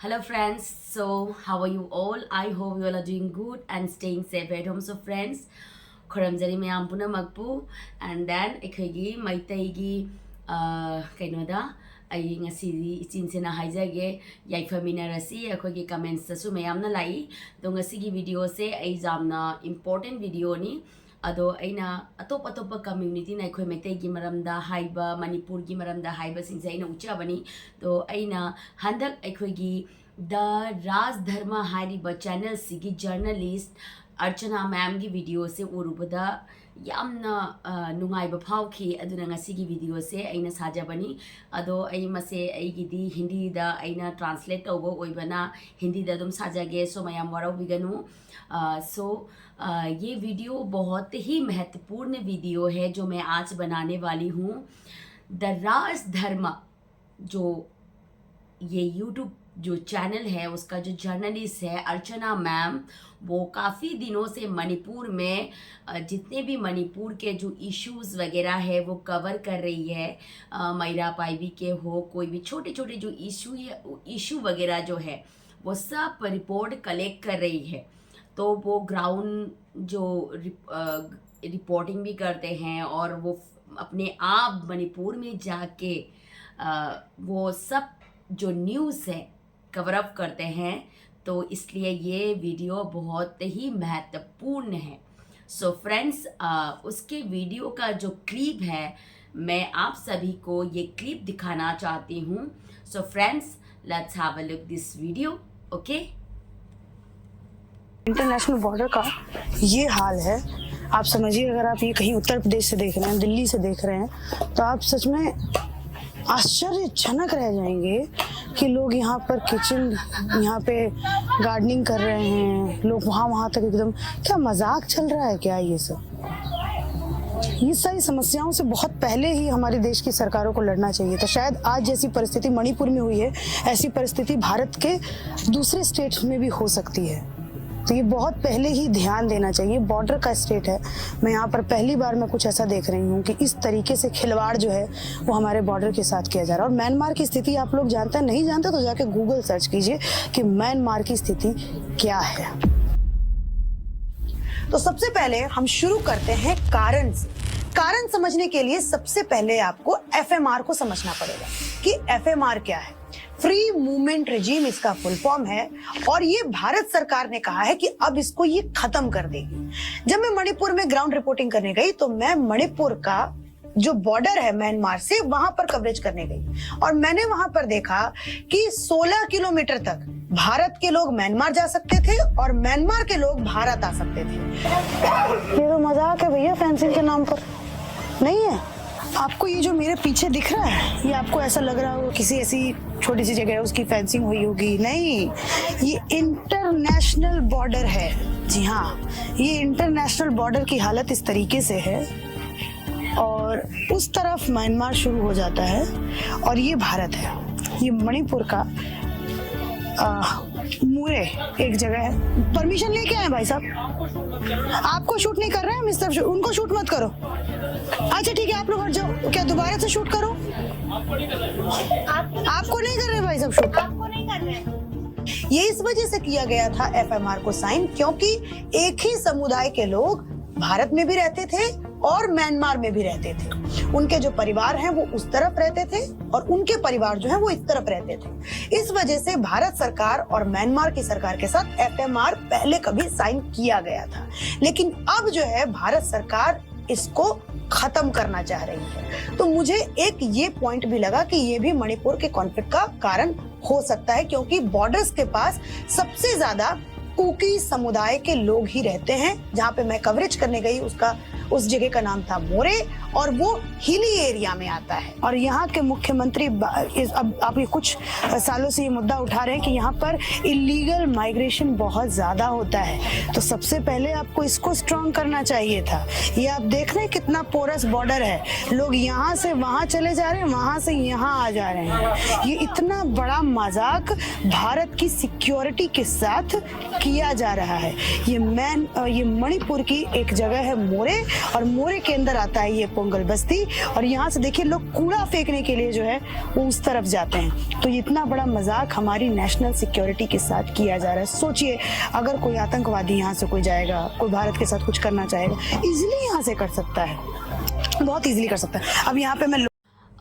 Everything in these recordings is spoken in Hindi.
Hello friends, so how are you all? I hope you all are doing good and staying safe at home. So friends, khoramjari mayam puna magpu and then ekhagi maitaigi kainoda ai ngasi ichinsena haijage yaifaminarasi ekhogi comments tasu mayamna lai do ngasi gi video se ai jamna important video ni ado aina atop community na khoi metai gi maramda haiba manipur gi maramda haiba singse aina uchabani to aina handak akhoi gi the Raj Dharma hariba channel sigi journalist Archana ma'am gi video se urubada yamna nungaiba phawki aduna ngasigi video se aina sajabani ado ai mase ai gidi hindi da aina translate tawbo oibana hindi da dum sajage so mayam warau biganu सो ये वीडियो बहुत ही महत्वपूर्ण वीडियो है जो मैं आज बनाने वाली हूँ। द राज धर्म जो ये यूट्यूब जो चैनल है उसका जो जर्नलिस्ट है अर्चना मैम, वो काफ़ी दिनों से मणिपुर में जितने भी मणिपुर के जो इश्यूज़ वगैरह है वो कवर कर रही है। मैरा पाइबी के हो कोई भी छोटे छोटे जो इशू वगैरह जो है वो सब रिपोर्ट कलेक्ट कर रही है। तो वो ग्राउंड जो रिपोर्टिंग भी करते हैं और वो अपने आप मणिपुर में जाके वो सब जो न्यूज़ है कवर अप करते हैं। तो इसलिए ये वीडियो बहुत ही महत्वपूर्ण है। सो फ्रेंड्स, उसके वीडियो का जो क्लिप है मैं आप सभी को ये क्लिप दिखाना चाहती हूँ। So friends, let's have a look this video. Okay, international border का ये हाल है। आप समझिए, अगर आप ये कहीं उत्तर प्रदेश से देख रहे हैं, दिल्ली से देख रहे हैं, तो आप सच में आश्चर्यजनक रह जाएंगे कि लोग यहाँ पर किचन, यहाँ पे गार्डनिंग कर रहे हैं, लोग वहाँ तक एकदम, क्या मजाक चल रहा है क्या ये सब? ये सारी समस्याओं से बहुत पहले ही हमारे देश की सरकारों को लड़ना चाहिए था। शायद आज जैसी परिस्थिति मणिपुर में हुई है, ऐसी परिस्थिति भारत के दूसरे स्टेट्स में भी हो सकती है। तो ये बहुत पहले ही ध्यान देना चाहिए। बॉर्डर का स्टेट है, मैं यहाँ पर पहली बार मैं कुछ ऐसा देख रही हूँ कि इस तरीके से खिलवाड़ जो है वो हमारे बॉर्डर के साथ किया जा रहा है। और म्यांमार की स्थिति आप लोग जानते हैं, नहीं जानते तो जाके गूगल सर्च कीजिए कि म्यांमार की स्थिति क्या है। तो सबसे पहले हम शुरू करते हैं कारण से। कारण समझने के लिए सबसे पहले आपको एफएमआर को समझना पड़ेगा कि एफएमआर क्या है। फ्री मूवमेंट रिजीम इसका फुल फॉर्म है और ये भारत सरकार ने कहा है कि अब इसको ये खत्म कर देगी। जब मैं मणिपुर में ग्राउंड रिपोर्टिंग करने गई तो मैं मणिपुर का जो बॉर्डर है म्यांमार से वहां पर कवरेज करने गई और मैंने वहां पर देखा कि 16 किलोमीटर तक भारत के लोग म्यांमार जा सकते थे और म्यांमार के लोग भारत आ सकते थे। ये तो मजाक है भैया, फेंसिंग के नाम पर नहीं है। आपको ये जो मेरे पीछे दिख रहा है, ये आपको ऐसा लग रहा होगा किसी ऐसी छोटी सी जगह है उसकी फेंसिंग हुई होगी, नहीं, ये इंटरनेशनल बॉर्डर है। जी हाँ, ये इंटरनेशनल बॉर्डर की हालत इस तरीके से है और उस तरफ म्यांमार शुरू हो जाता है और ये भारत है। ये मणिपुर का मुरे एक जगह है। परमिशन लेके आए भाई साहब, आपको शूट नहीं कर रहे हैं मिस्टर, उनको शूट मत करो। अच्छा ठीक है, आप लोग हट जाओ। क्या दोबारा से शूट करो? आपको नहीं कर रहे भाई साहब शूट? आपको नहीं कर रहे। ये इस वजह से किया गया था एफएमआर को साइन, क्योंकि एक ही समुदाय के लोग भारत में भी रहते थे और म्यांमार में भी रहते थे। उनके जो परिवार हैं वो उस तरफ रहते थे और उनके परिवार जो है वो इस तरफ रहते थे। इस वजह से भारत सरकार और म्यांमार की सरकार के साथ एफएमआर पहले कभी साइन किया गया था, लेकिन अब जो है भारत सरकार इसको खत्म करना चाह रही है। तो मुझे एक ये पॉइंट भी लगा कि ये भी मणिपुर के कॉन्फ्लिक्ट का कारण हो सकता है, क्योंकि बॉर्डर्स के पास सबसे ज्यादा कुकी समुदाय के लोग ही रहते हैं। जहाँ पे मैं कवरेज करने गई उस जगह का नाम था मोरे और वो हिली एरिया में आता है। और यहाँ के मुख्यमंत्री अब आप ये कुछ सालों से ये मुद्दा उठा रहे हैं कि यहाँ पर इलीगल माइग्रेशन बहुत ज्यादा होता है। तो सबसे पहले आपको इसको स्ट्रॉन्ग करना चाहिए था। ये आप देख रहे हैं कितना पोरस बॉर्डर है, लोग यहाँ से वहां चले जा रहे हैं, वहां से यहाँ आ जा रहे हैं। ये इतना बड़ा मजाक भारत की सिक्योरिटी के साथ किया जा रहा है। ये मणिपुर की एक जगह है मोरे और मोरे के अंदर आता है ये पोंगल बस्ती, और यहाँ से देखिए लोग कूड़ा फेंकने के लिए जो है वो उस तरफ जाते हैं। तो इतना बड़ा मजाक हमारी नेशनल सिक्योरिटी के साथ किया जा रहा है। सोचिए अगर कोई आतंकवादी यहाँ से कोई जाएगा, कोई भारत के साथ कुछ करना चाहेगा, इजिली यहाँ से कर सकता है, बहुत इजिली कर सकता है। अब यहाँ पे मैं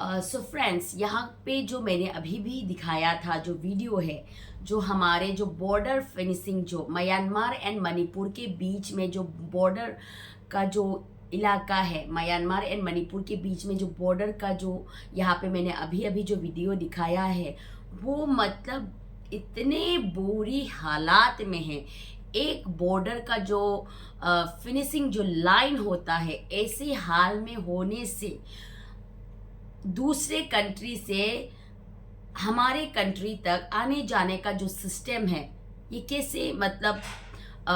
सो फ्रेंड्स, यहाँ पे जो मैंने अभी भी दिखाया था जो वीडियो है, जो हमारे जो बॉर्डर फिनिशिंग जो म्यांमार एंड मणिपुर के बीच में जो बॉर्डर का जो इलाका है, म्यांमार एंड मणिपुर के बीच में जो बॉर्डर का जो यहाँ पे मैंने अभी अभी जो वीडियो दिखाया है, वो मतलब इतने बुरी हालात में है। एक बॉर्डर का जो फिनिशिंग जो लाइन होता है, ऐसे हाल में होने से दूसरे कंट्री से हमारे कंट्री तक आने जाने का जो सिस्टम है, ये कैसे मतलब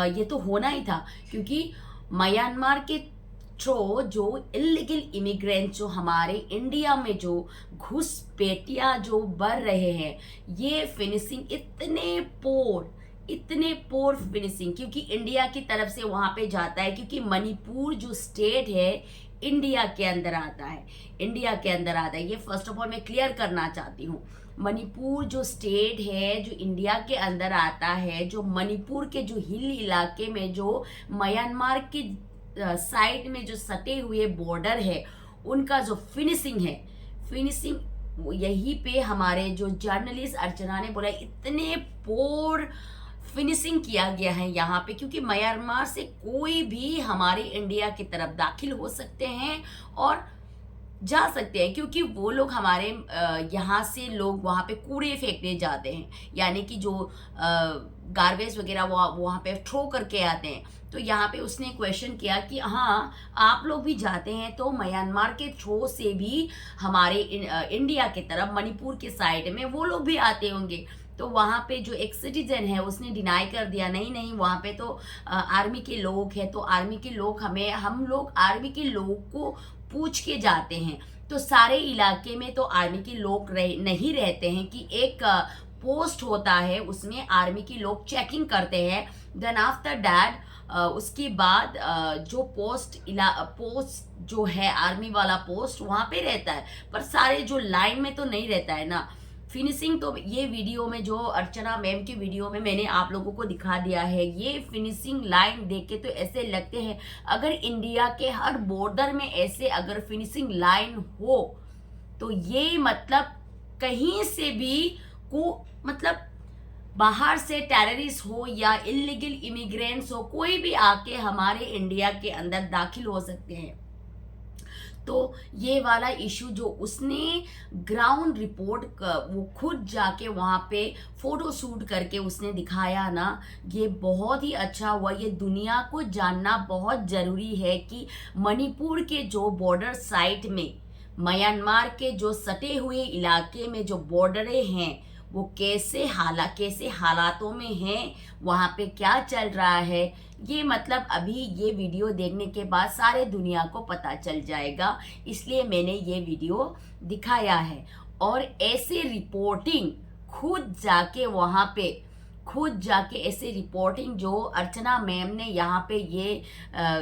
ये तो होना ही था, क्योंकि म्यांमार के थ्रू जो इलीगल इमिग्रेंट जो हमारे इंडिया में जो घुसपैठिया जो बढ़ रहे हैं, ये फिनिशिंग इतने पोर फिनिशिंग, क्योंकि इंडिया की तरफ से वहाँ पे जाता है, क्योंकि मणिपुर जो स्टेट है इंडिया के अंदर आता है। ये फर्स्ट ऑफ ऑल मैं क्लियर करना चाहती हूँ। मणिपुर जो स्टेट है जो इंडिया के अंदर आता है, जो मणिपुर के जो हिल इलाके में जो म्यांमार के साइड में जो सटे हुए बॉर्डर है, उनका जो फिनिशिंग यहीं पे हमारे जो जर्नलिस्ट अर्चना ने बोला, इतने पोर फिनिशिंग किया गया है यहाँ पे, क्योंकि म्यांमार से कोई भी हमारे इंडिया की तरफ दाखिल हो सकते हैं और जा सकते हैं, क्योंकि वो लोग हमारे यहाँ से लोग वहाँ पे कूड़े फेंकने जाते हैं, यानी कि जो गार्बेज वगैरह वो वहाँ पे थ्रो करके आते हैं। तो यहाँ पे उसने क्वेश्चन किया कि हाँ, आप लोग भी जाते हैं तो म्यांमार के थ्रो से भी हमारे इंडिया की तरफ मणिपुर के साइड में वो लोग भी आते होंगे। तो वहाँ पे जो एक सिटीजन है उसने डिनाई कर दिया, नहीं वहाँ पे तो आर्मी के लोग हैं, तो आर्मी के लोग हम लोग आर्मी के लोग को पूछ के जाते हैं। तो सारे इलाके में तो आर्मी के लोग नहीं रहते हैं, कि एक पोस्ट होता है उसमें आर्मी के लोग चेकिंग करते हैं। देन आफ्टर दैट उसके बाद जो पोस्ट जो है आर्मी वाला पोस्ट वहाँ पे रहता है, पर सारे जो लाइन में तो नहीं रहता है ना। फिनिशिंग तो ये वीडियो में जो अर्चना मैम के वीडियो में मैंने आप लोगों को दिखा दिया है। ये फिनिशिंग लाइन देख के तो ऐसे लगते हैं, अगर इंडिया के हर बॉर्डर में ऐसे अगर फिनिशिंग लाइन हो तो ये मतलब कहीं से भी मतलब बाहर से टेररिस्ट हो या इलीगल इमिग्रेंट्स हो, कोई भी आके हमारे इंडिया के अंदर दाखिल हो सकते हैं। तो ये वाला इशू जो उसने ग्राउंड रिपोर्ट वो खुद जाके वहाँ पे फोटो शूट करके उसने दिखाया ना, ये बहुत ही अच्छा हुआ। ये दुनिया को जानना बहुत ज़रूरी है कि मणिपुर के जो बॉर्डर साइट में म्यांमार के जो सटे हुए इलाके में जो बॉर्डरें हैं वो कैसे हालातों में हैं, वहाँ पे क्या चल रहा है, ये मतलब अभी ये वीडियो देखने के बाद सारे दुनिया को पता चल जाएगा, इसलिए मैंने ये वीडियो दिखाया है। और ऐसे रिपोर्टिंग खुद जाके ऐसे रिपोर्टिंग जो अर्चना मैम ने यहाँ पे ये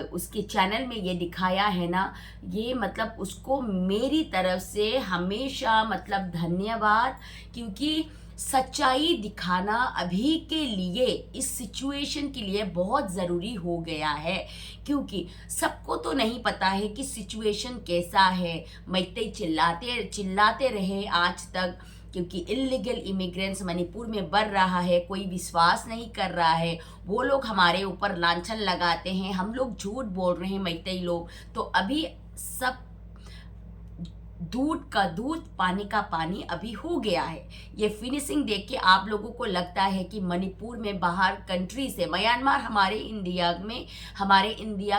उसके चैनल में ये दिखाया है ना, ये मतलब उसको मेरी तरफ से हमेशा मतलब धन्यवाद, क्योंकि सच्चाई दिखाना अभी के लिए इस सिचुएशन के लिए बहुत ज़रूरी हो गया है, क्योंकि सबको तो नहीं पता है कि सिचुएशन कैसा है। मैते चिल्लाते रहे आज तक, क्योंकि इलीगल इमिग्रेंट्स मणिपुर में बढ़ रहा है, कोई विश्वास नहीं कर रहा है, वो लोग हमारे ऊपर लांछन लगाते हैं, हम लोग झूठ बोल रहे हैं मैतेई लोग। तो अभी सब दूध का दूध पानी का पानी अभी हो गया है। ये फिनिशिंग देख के आप लोगों को लगता है कि मणिपुर में बाहर कंट्री से म्यांमार हमारे इंडिया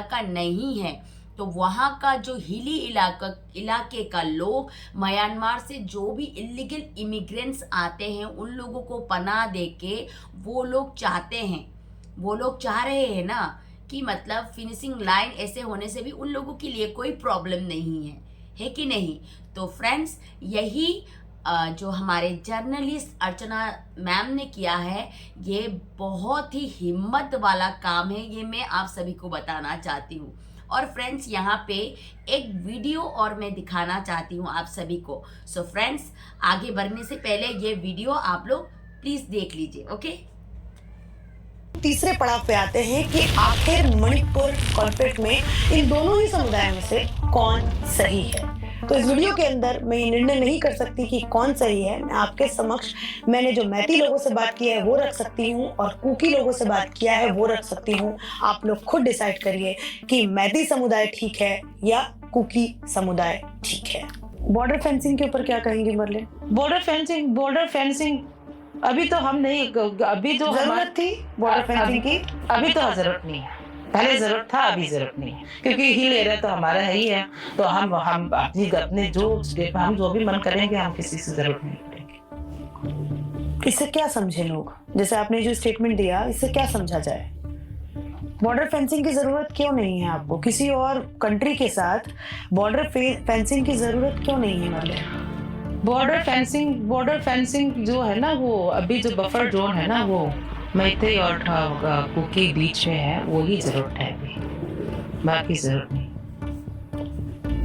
का नहीं है, तो वहाँ का जो हिली इलाके का लोग म्यांमार से जो भी इलीगल इमिग्रेंट्स आते हैं उन लोगों को पनाह दे के वो लोग चाह रहे हैं ना कि मतलब फिनिशिंग लाइन ऐसे होने से भी उन लोगों के लिए कोई प्रॉब्लम नहीं है कि नहीं। तो फ्रेंड्स, यही जो हमारे जर्नलिस्ट अर्चना मैम ने किया है, ये बहुत ही हिम्मत वाला काम है, ये मैं आप सभी को बताना चाहती हूँ। और फ्रेंड्स यहाँ पे एक वीडियो और मैं दिखाना चाहती हूँ आप सभी को। सो फ्रेंड्स, आगे बढ़ने से पहले ये वीडियो आप लोग प्लीज देख लीजिए, ओके। तीसरे पड़ाव पे आते हैं कि आखिर मणिपुर कॉन्फ्लिक्ट में इन दोनों ही समुदायों में से कौन सही है। तो इस वीडियो के अंदर मैं ये निर्णय नहीं कर सकती कि कौन सही है। मैं आपके समक्ष मैंने जो मैती लोगों से बात की है वो रख सकती हूँ और कुकी लोगों से बात किया है वो रख सकती हूँ। आप लोग खुद डिसाइड करिए कि मैती समुदाय ठीक है या कुकी समुदाय ठीक है। बॉर्डर फेंसिंग के ऊपर क्या कहेंगे मरलिन? बॉर्डर फेंसिंग अभी तो हम नहीं, अभी जो जरूरत थी बॉर्डर फेंसिंग की, अभी तो जरूरत नहीं है। पहले जरूरत था, अभी जरूरत नहीं है, क्योंकि हिल एरिया तो हमारा है ही है। तो हम अपने हम जो भी मन करेंगे, हम किसी से जरूरत नहीं करेंगे। इससे क्या समझे लोग? जैसे आपने जो स्टेटमेंट दिया, इससे क्या समझा जाए? बॉर्डर फेंसिंग की जरूरत क्यों नहीं है आपको? किसी और कंट्री के साथ बॉर्डर फेंसिंग की जरूरत क्यों नहीं है? मतलब बॉर्डर फेंसिंग जो है ना, वो अभी जो बफर जोन है ना, वो मैते और कुकी बीच में है, वो ही जरूरत है अभी, बाकी जरूरत नहीं।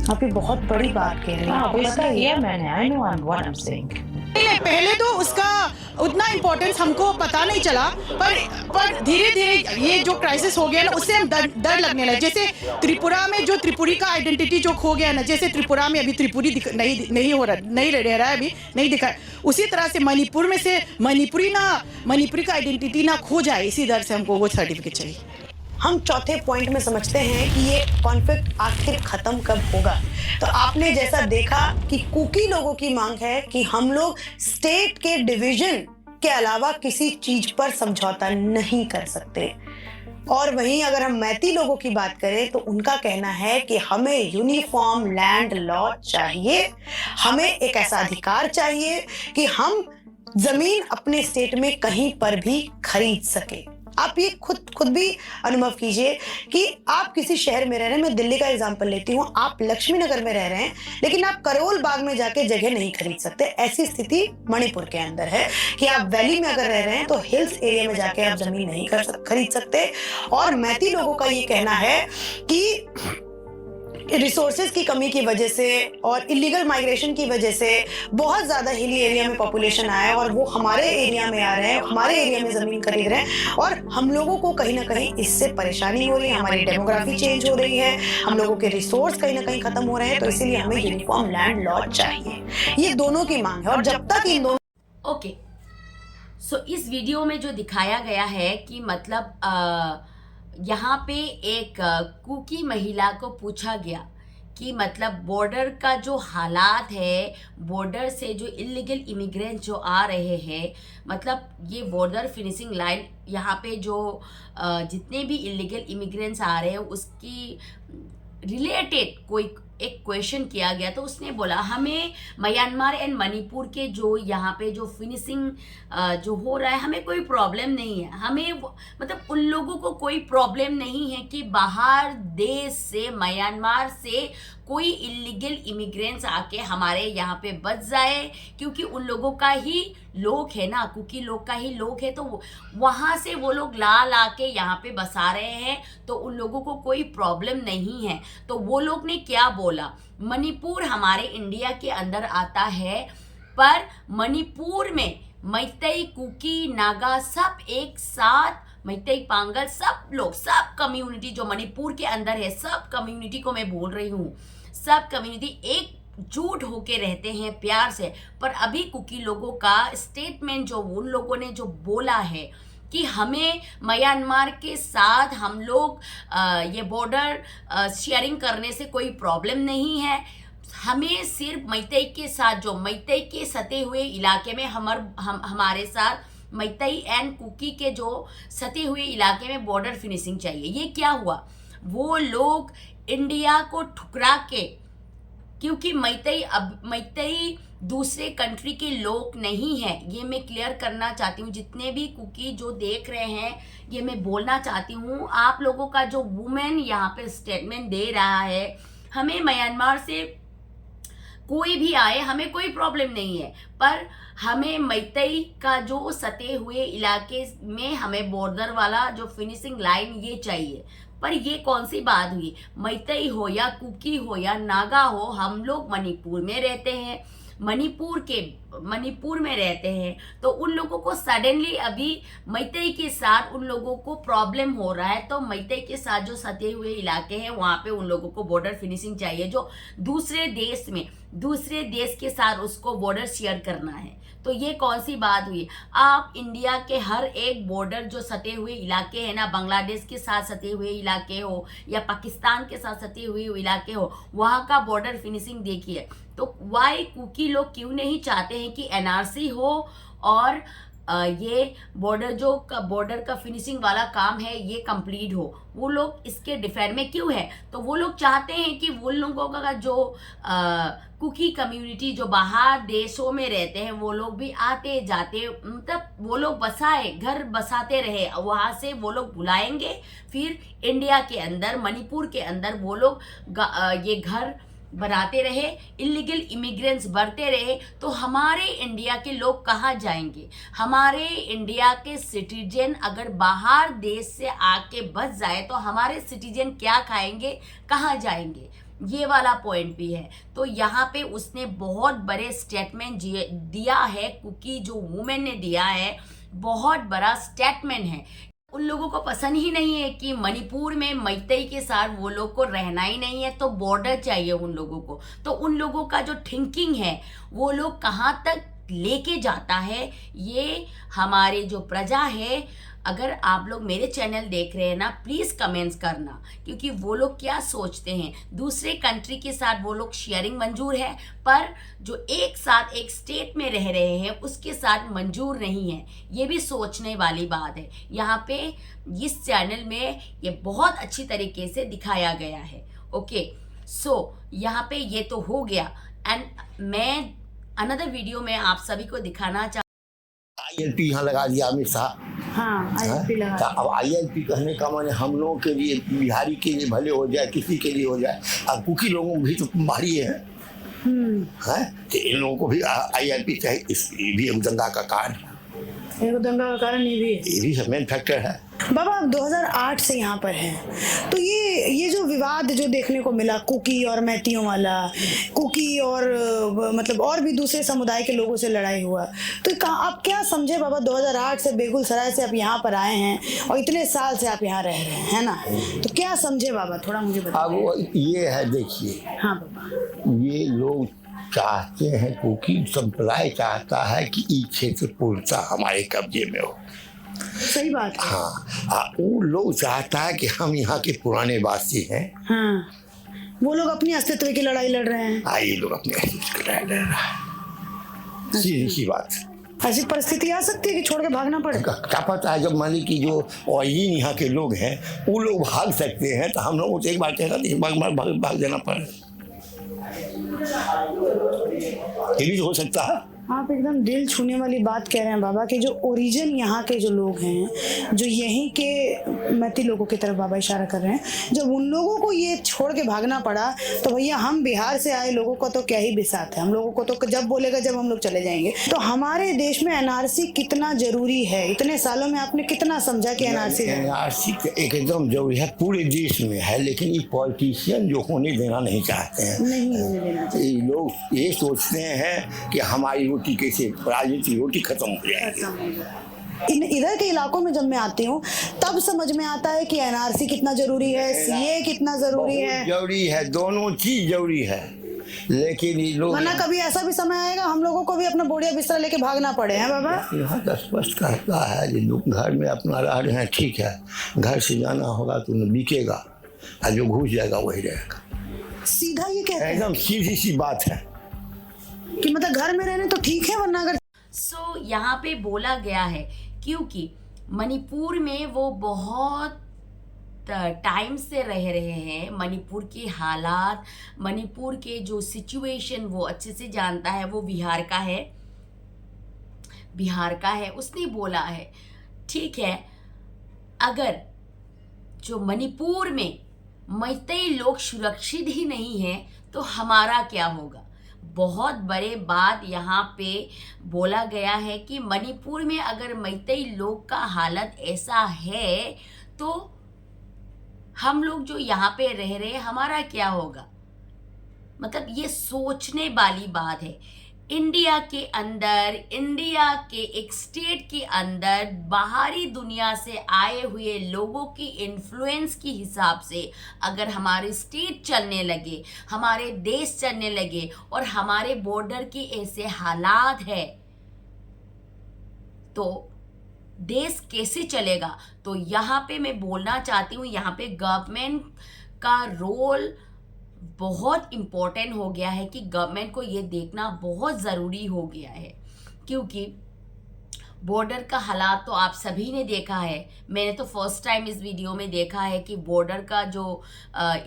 आप ये बहुत बड़ी बात कह रहे हैं। आपको पता है ये मैंने I know what I am saying. नहीं, पहले तो उसका उतना इम्पोर्टेंस हमको पता नहीं चला, पर धीरे धीरे ये जो क्राइसिस हो गया ना, उससे हम डर लगने लगे। जैसे त्रिपुरा में जो त्रिपुरी का आइडेंटिटी जो खो गया ना, जैसे त्रिपुरा में अभी त्रिपुरी नहीं हो रहा, नहीं रह रहा है, अभी नहीं दिखा, उसी तरह से मणिपुर में से मणिपुरी का आइडेंटिटी ना खो जाए, इसी डर से हमको वो सर्टिफिकेट चाहिए। हम चौथे पॉइंट में समझते हैं कि ये कॉन्फ्लिक्ट आखिर खत्म कब होगा। तो आपने जैसा देखा कि कुकी लोगों की मांग है कि हम लोग स्टेट के डिवीजन के अलावा किसी चीज पर समझौता नहीं कर सकते। और वहीं अगर हम मैती लोगों की बात करें तो उनका कहना है कि हमें यूनिफॉर्म लैंड लॉ चाहिए, हमें एक ऐसा अधिकार चाहिए कि हम जमीन अपने स्टेट में कहीं पर भी खरीद सके। आप ये खुद भी अनुभव कीजिए कि आप किसी शहर में रह रहे हैं, मैं दिल्ली का एग्जांपल लेती हूँ, आप लक्ष्मी नगर में रह रहे हैं लेकिन आप करोल बाग में जाके जगह नहीं खरीद सकते। ऐसी स्थिति मणिपुर के अंदर है कि आप वैली में अगर रह रहे हैं तो हिल्स एरिया में जाके आप जमीन नहीं खरीद सकते। और मैती लोगों का ये कहना है कि रिसोर्सेज की कमी की वजह से और इलीगल माइग्रेशन की वजह से बहुत ज्यादा हिली एरिया में पॉपुलेशन आया है और वो हमारे एरिया में आ रहे हैं, हमारे एरिया में जमीन खरीद रहे हैं और हम लोगों को कहीं ना कहीं इससे परेशानी हो रही है। हमारी डेमोग्राफी चेंज हो रही है, हम लोगों के रिसोर्स कहीं ना कहीं खत्म हो रहे हैं। तो इसीलिए हमें यूनिफॉर्म लैंड लॉ चाहिए। ये दोनों की मांग है और जब तक इन दोनों ओके, सो इस वीडियो में जो दिखाया गया है कि मतलब यहाँ पे एक कुकी महिला को पूछा गया कि मतलब बॉर्डर का जो हालात है, बॉर्डर से जो इलीगल इमिग्रेंट जो आ रहे हैं, मतलब ये बॉर्डर फिनिशिंग लाइन यहाँ पे जो जितने भी इलीगल इमिग्रेंट्स आ रहे हैं उसकी रिलेटेड कोई एक क्वेश्चन किया गया। तो उसने बोला हमें म्यांमार एंड मणिपुर के जो यहाँ पे जो फिनिशिंग जो हो रहा है हमें कोई प्रॉब्लम नहीं है। हमें मतलब उन लोगों को कोई प्रॉब्लम नहीं है कि बाहर देश से म्यांमार से कोई इलीगल इमिग्रेंट्स आके हमारे यहाँ पे बच जाए, क्योंकि उन लोगों का ही लोग है ना, कुकी लोग का ही लोग है, तो वहाँ से वो लोग ला के यहाँ पे बसा रहे हैं, तो उन लोगों को कोई प्रॉब्लम नहीं है। तो वो लोग ने क्या बोला, मणिपुर हमारे इंडिया के अंदर आता है, पर मणिपुर में मैतेई, कुकी, नागा सब एक साथ, मैतेई, पांगल सब लोग, सब कम्युनिटी जो मणिपुर के अंदर है, सब कम्युनिटी को मैं बोल रही हूँ, सब कम्युनिटी एकजुट होके रहते हैं प्यार से। पर अभी कुकी लोगों का स्टेटमेंट जो उन लोगों ने जो बोला है कि हमें म्यांमार के साथ हम लोग ये बॉर्डर शेयरिंग करने से कोई प्रॉब्लम नहीं है, हमें सिर्फ मैतेई के साथ जो मैतेई के सटे हुए इलाके में हमारे साथ मैतेई एंड कुकी के जो सटे हुए इलाके में बॉर्डर फिनिशिंग चाहिए। ये क्या हुआ, वो लोग इंडिया को ठुकरा के, क्योंकि मैतेई दूसरे कंट्री के लोग नहीं है, ये मैं क्लियर करना चाहती हूँ। जितने भी कुकी जो देख रहे हैं ये मैं बोलना चाहती हूँ, आप लोगों का जो वुमेन यहाँ पे स्टेटमेंट दे रहा है हमें म्यांमार से कोई भी आए हमें कोई प्रॉब्लम नहीं है, पर हमें मैतेई का जो सटे हुए इलाके में हमें बॉर्डर वाला जो फिनिशिंग लाइन ये चाहिए। पर ये कौन सी बात हुई, मैतई हो या कुकी हो या नागा हो, हम लोग मणिपुर में रहते हैं, मणिपुर में रहते हैं, तो उन लोगों को सडनली अभी मैतई के साथ उन लोगों को प्रॉब्लम हो रहा है। तो मैतई के साथ जो सटे हुए इलाके हैं वहां पे उन लोगों को बॉर्डर फिनिशिंग चाहिए, जो दूसरे देश के साथ उसको बॉर्डर शेयर करना है। तो ये कौन सी बात हुई, आप इंडिया के हर एक बॉर्डर जो सटे हुए इलाके हैं ना, बांग्लादेश के साथ सटे हुए इलाके हो या पाकिस्तान के साथ सटे हुए इलाके हो, वहाँ का बॉर्डर फिनिशिंग देखिए। तो वाई कुकी लोग क्यों नहीं चाहते हैं कि एनआरसी हो और ये बॉर्डर का फिनिशिंग वाला काम है ये कंप्लीट हो, वो लोग इसके डिफेंड में क्यों है? तो वो लोग चाहते हैं कि वो लोगों का जो कुकी कम्युनिटी जो बाहर देशों में रहते हैं वो लोग भी आते जाते, मतलब वो लोग घर बसाते रहे, वहाँ से वो लोग बुलाएंगे, फिर इंडिया के अंदर मणिपुर के अंदर वो लोग ये घर बनाते रहे, इलीगल इमिग्रेंट्स बढ़ते रहे, तो हमारे इंडिया के लोग कहाँ जाएंगे? हमारे इंडिया के सिटीजन अगर बाहर देश से आके बस जाए तो हमारे सिटीजन क्या खाएंगे, कहाँ जाएंगे? ये वाला पॉइंट भी है। तो यहाँ पे उसने बहुत बड़े स्टेटमेंट दिया है, कुकी जो वुमेन ने दिया है, बहुत बड़ा स्टेटमेंट है। उन लोगों को पसंद ही नहीं है कि मणिपुर में मैतई के साथ वो लोग को रहना ही नहीं है, तो बॉर्डर चाहिए उन लोगों को। तो उन लोगों का जो थिंकिंग है वो लोग कहाँ तक लेके जाता है, ये हमारे जो प्रजा है, अगर आप लोग मेरे चैनल देख रहे हैं ना, प्लीज़ कमेंट्स करना, क्योंकि वो लोग क्या सोचते हैं। दूसरे कंट्री के साथ वो लोग शेयरिंग मंजूर है, पर जो एक साथ एक स्टेट में रह रहे हैं उसके साथ मंजूर नहीं है। ये भी सोचने वाली बात है। यहाँ पे इस चैनल में ये बहुत अच्छी तरीके से दिखाया गया है। ओके, सो यहाँ पे ये तो हो गया, एंड मैं अनदर वीडियो में आप सभी को दिखाना ILP यहाँ लगा दिया अमित शाह। हाँ, ILP लगा। तो अब ILP कहने का माने हम लोगों के लिए, बिहारी के लिए भले हो जाए, किसी के लिए हो जाए, अब कुकी लोगों भी तो बाहरी है, तो इन लोगों को भी ILP चाहिए। ये भी एक दंगा का कारण है, दंगा का कारण ये भी मेन फैक्टर है। बाबा आप 2008 से यहाँ पर हैं, तो ये जो विवाद जो देखने को मिला कुकी और मैतियों वाला, कुकी और मतलब और भी दूसरे समुदाय के लोगों से लड़ाई हुआ, तो आप क्या समझे बाबा? 2008 से बेगूसराय से आप यहाँ पर आए हैं और इतने साल से आप यहाँ रह रहे हैं, है ना, तो क्या समझे बाबा, थोड़ा मुझे बताइए। अब ये है, देखिए, हाँ बाबा, ये लोग चाहते हैं, कुकी संप्रदाय चाहता है कि ये क्षेत्र पूर्णतः हमारे कब्जे में हो। सही बात है। हाँ, वो लोग चाहता है कि हम यहाँ के पुराने वासी हैं। हाँ, वो लोग अपनी अस्तित्व की लड़ाई लड़ रहे हैं। ये लोग अपने अस्तित्व की लड़ाई लड़ रहे हैं। सीधी बात। ऐसी परिस्थिति आ सकती है कि छोड़ के भागना पड़े। क्या पता है, जब मान ली कि जो ओरिजिन यहाँ के लोग हैं वो लोग भाग सकते हैं, तो हम लोगों को एक बार कहना भाग देना पड़े, ये भी हो सकता है। आप एकदम दिल छूने वाली बात कह रहे हैं बाबा, कि जो ओरिजिन यहाँ के जो लोग हैं, जो यहीं के मैती लोगों की तरफ बाबा इशारा कर रहे हैं, जब उन लोगों को ये छोड़ के भागना पड़ा, तो भैया हम बिहार से आए लोगों को तो क्या ही बिसात है, हम लोगों को तो जब बोलेगा जब हम लोग चले जाएंगे। तो हमारे देश में एनआरसी कितना जरूरी है? इतने सालों में आपने कितना समझा कि एनआरसी एकदम जरूरी है, पूरे देश में है, लेकिन ये पॉलिटिशियन जो होने देना नहीं चाहते हैं, नहीं होने देना चाहिए। ये लोग ये सोचते हैं कि हमारी रोटी कैसे, राजनीतिक रोटी खत्म हो जाएगी। इधर के इलाकों में जब मैं आती हूँ तब समझ में आता है कि एनआरसी कितना जरूरी है, सीए कितना जरूरी है। जरूरी है, दोनों चीज जरूरी है, लेकिन ये लोग, वरना कभी ऐसा भी समय आएगा हम लोगों को भी अपना बोरिया बिस्तरा लेके भागना पड़े हैं बाबा। यहाँ तो स्पष्ट कहता है कि लोग घर में अपना रह रहे हैं, ठीक है, घर से जाना होगा तो बिकेगा, और जो घुस जाएगा वही रहेगा। सीधा ये कहते हैं, एकदम सीधी सी बात है कि मतलब घर में रहने तो ठीक है, वरना अगर यहाँ पे बोला गया है, क्योंकि मणिपुर में वो बहुत टाइम से रह रहे हैं, मणिपुर के हालात, मणिपुर के जो सिचुएशन वो अच्छे से जानता है, वो बिहार का है। उसने बोला है, ठीक है, अगर जो मणिपुर में मैतई लोग सुरक्षित ही नहीं है तो हमारा क्या होगा? बहुत बड़े बात यहाँ पे बोला गया है कि मणिपुर में अगर मैतई लोग का हालत ऐसा है तो हम लोग जो यहाँ पे रह रहे हैं हमारा क्या होगा? मतलब ये सोचने वाली बात है। इंडिया के अंदर, इंडिया के एक स्टेट के अंदर बाहरी दुनिया से आए हुए लोगों की इन्फ्लुएंस के हिसाब से अगर हमारे स्टेट चलने लगे, हमारे देश चलने लगे और हमारे बॉर्डर की ऐसे हालात है तो देश कैसे चलेगा? तो यहाँ पे मैं बोलना चाहती हूँ, यहाँ पे गवर्नमेंट का रोल बहुत इम्पोर्टेंट हो गया है कि गवर्नमेंट को ये देखना बहुत ज़रूरी हो गया है, क्योंकि बॉर्डर का हालात तो आप सभी ने देखा है। मैंने तो फर्स्ट टाइम इस वीडियो में देखा है कि बॉर्डर का जो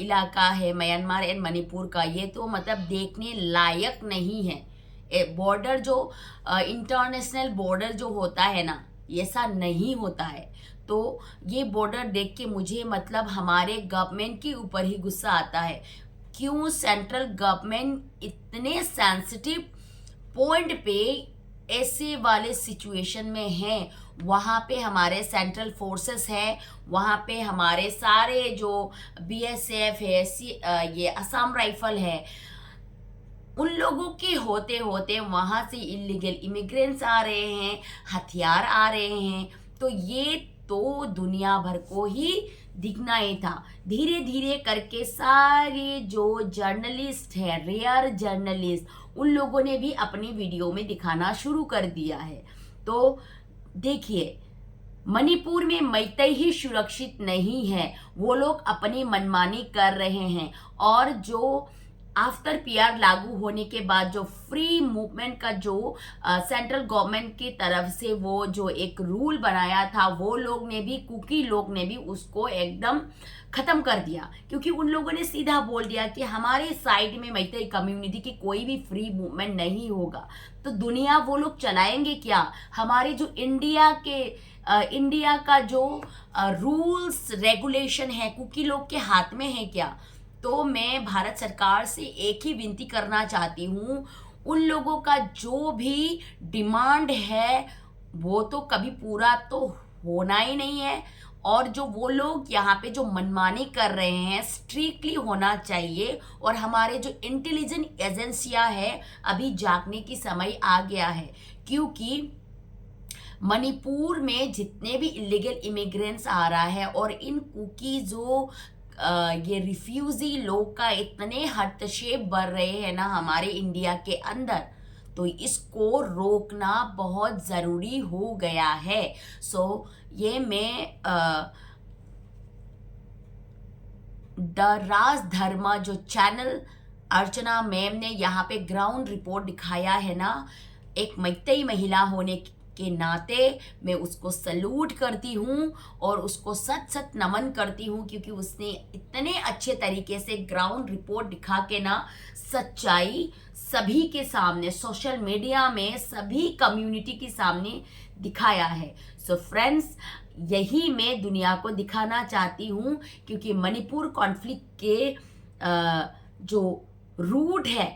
इलाका है म्यांमार एंड मणिपुर का, ये तो मतलब देखने लायक नहीं है। बॉर्डर जो इंटरनेशनल बॉर्डर जो होता है ना, ऐसा नहीं होता है। तो ये बॉर्डर देख के मुझे मतलब हमारे गवर्नमेंट के ऊपर ही गुस्सा आता है। क्यों सेंट्रल गवर्नमेंट इतने सेंसिटिव पॉइंट पे ऐसे वाले सिचुएशन में हैं? वहाँ पे हमारे सेंट्रल फोर्सेस है, वहाँ पे हमारे सारे जो BSF है, ये असम राइफल है, उन लोगों के होते होते वहाँ से इलीगल इमिग्रेंट्स आ रहे हैं, हथियार आ रहे हैं। तो ये तो दुनिया भर को ही दिखना ही था। धीरे धीरे करके सारे जो जर्नलिस्ट हैं, रेयर जर्नलिस्ट, उन लोगों ने भी अपनी वीडियो में दिखाना शुरू कर दिया है। तो देखिए, मणिपुर में मैतेई ही सुरक्षित नहीं है, वो लोग अपनी मनमानी कर रहे हैं। और जो आफ्टर PR लागू होने के बाद जो फ्री मूवमेंट का जो सेंट्रल गवर्नमेंट की तरफ से वो जो एक रूल बनाया था, वो लोग ने भी, कुकी लोग ने भी उसको एकदम ख़त्म कर दिया, क्योंकि उन लोगों ने सीधा बोल दिया कि हमारे साइड में मैतेई कम्युनिटी की कोई भी फ्री मूवमेंट नहीं होगा। तो दुनिया वो लोग चलाएंगे क्या? हमारे जो इंडिया का जो रूल्स रेगुलेशन है कुकी लोग के हाथ में है क्या? तो मैं भारत सरकार से एक ही विनती करना चाहती हूँ, उन लोगों का जो भी डिमांड है वो तो कभी पूरा तो होना ही नहीं है। और जो वो लोग यहाँ पे जो मनमानी कर रहे हैं, स्ट्रिक्टली होना चाहिए। और हमारे जो इंटेलिजेंट एजेंसियाँ है, अभी जागने की समय आ गया है, क्योंकि मणिपुर में जितने भी इलीगल इमिग्रेंट्स आ रहा है और इन कुकी जो ये रिफ्यूजी लोग का इतने हस्तक्षेप बढ़ रहे हैं ना हमारे इंडिया के अंदर, तो इसको रोकना बहुत ज़रूरी हो गया है। सो ये मैं द राजधर्मा जो चैनल अर्चना मैम ने यहाँ पे ग्राउंड रिपोर्ट दिखाया है ना, एक मैतेई महिला होने के नाते मैं उसको सल्यूट करती हूँ और उसको सच सच नमन करती हूँ, क्योंकि उसने इतने अच्छे तरीके से ग्राउंड रिपोर्ट दिखा के ना सच्चाई सभी के सामने, सोशल मीडिया में सभी कम्युनिटी के सामने दिखाया है। सो फ्रेंड्स, यही मैं दुनिया को दिखाना चाहती हूँ, क्योंकि मणिपुर कॉन्फ्लिक्ट के जो रूट है,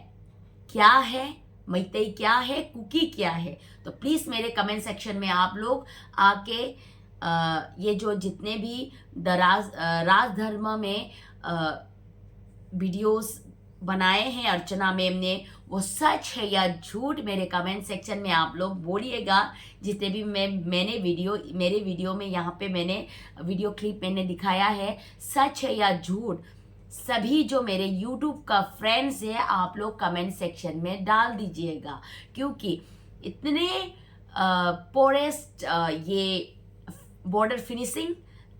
क्या है मैतेई, क्या है कुकी, क्या है, तो प्लीज़ मेरे कमेंट सेक्शन में आप लोग आके ये जो जितने भी राजधर्म में वीडियोस बनाए हैं अर्चना मैम ने, वो सच है या झूठ, मेरे कमेंट सेक्शन में आप लोग बोलिएगा। जितने भी मेरे वीडियो में यहाँ पे मैंने वीडियो क्लिप मैंने दिखाया है, सच है या झूठ, सभी जो मेरे YouTube का फ्रेंड्स है आप लोग कमेंट सेक्शन में डाल दीजिएगा। क्योंकि इतने पोरेस्ट ये border finishing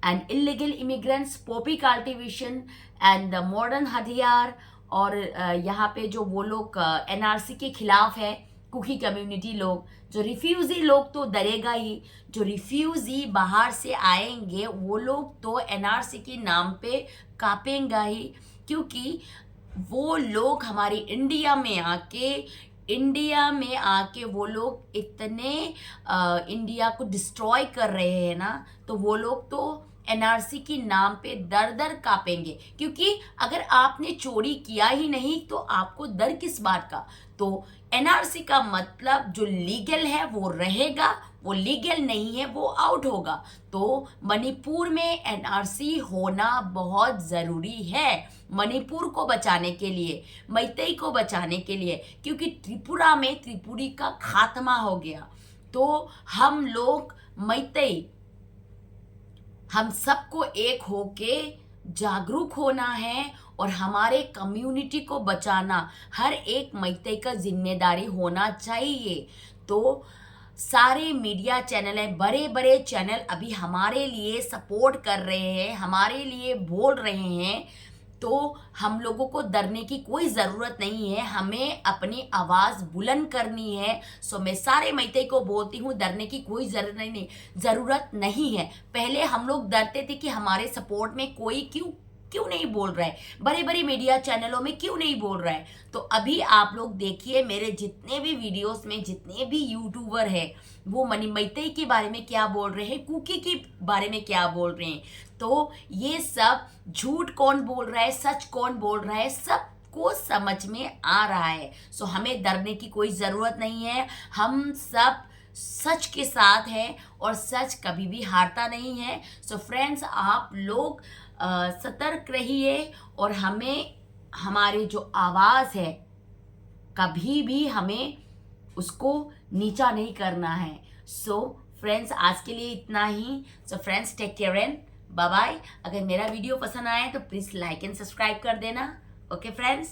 and illegal immigrants, Poppy cultivation and modern हथियार, और यहाँ पे जो वो लोग NRC के खिलाफ है कुकी कम्युनिटी लोग, जो रिफ्यूजी लोग तो डरेगा ही, जो रिफ्यूजी बाहर से आएंगे वो लोग तो NRC के नाम पे कांपेंगे ही, क्योंकि वो लोग हमारी इंडिया में आके वो लोग इतने इंडिया को डिस्ट्रॉय कर रहे हैं ना, तो वो लोग तो एनआरसी के नाम पे दर दर कांपेंगे, क्योंकि अगर आपने चोरी किया ही नहीं तो आपको डर किस बात का। तो एनआरसी का मतलब जो लीगल है वो रहेगा, वो लीगल नहीं है वो आउट होगा। तो मणिपुर में एनआरसी होना बहुत ज़रूरी है मणिपुर को बचाने के लिए, मैतेई को बचाने के लिए, क्योंकि त्रिपुरा में त्रिपुरी का खात्मा हो गया। तो हम लोग मैतेई, हम सबको एक होके जागरूक होना है और हमारे कम्युनिटी को बचाना हर एक मैतेई का जिम्मेदारी होना चाहिए। तो सारे मीडिया चैनल हैं, बड़े बड़े चैनल अभी हमारे लिए सपोर्ट कर रहे हैं, हमारे लिए बोल रहे हैं। तो हम लोगों को डरने की कोई ज़रूरत नहीं है, हमें अपनी आवाज़ बुलंद करनी है। सो मैं सारे मैतेई को बोलती हूँ, डरने की कोई ज़रूरत नहीं है। पहले हम लोग डरते थे कि हमारे सपोर्ट में कोई क्यों नहीं बोल रहा है, बड़े बड़े मीडिया चैनलों में क्यों नहीं बोल रहा है। तो अभी आप लोग देखिए मेरे जितने भी वीडियोस में जितने भी यूट्यूबर हैं वो मैतेई के बारे में क्या बोल रहे हैं, कुकी के बारे में क्या बोल रहे हैं। तो ये सब झूठ कौन बोल रहा है, सच कौन बोल रहा है, सब को समझ में आ रहा है। सो हमें डरने की कोई ज़रूरत नहीं है, हम सब सच के साथ हैं और सच कभी भी हारता नहीं है। सो फ्रेंड्स, आप लोग सतर्क रहिए और हमें हमारी जो आवाज़ है कभी भी हमें उसको नीचा नहीं करना है। सो फ्रेंड्स, आज के लिए इतना ही। So friends, take care and bye bye. अगर मेरा वीडियो पसंद आए तो प्लीज़ लाइक एंड सब्सक्राइब कर देना। ओके फ्रेंड्स,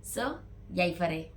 सो यही फरे।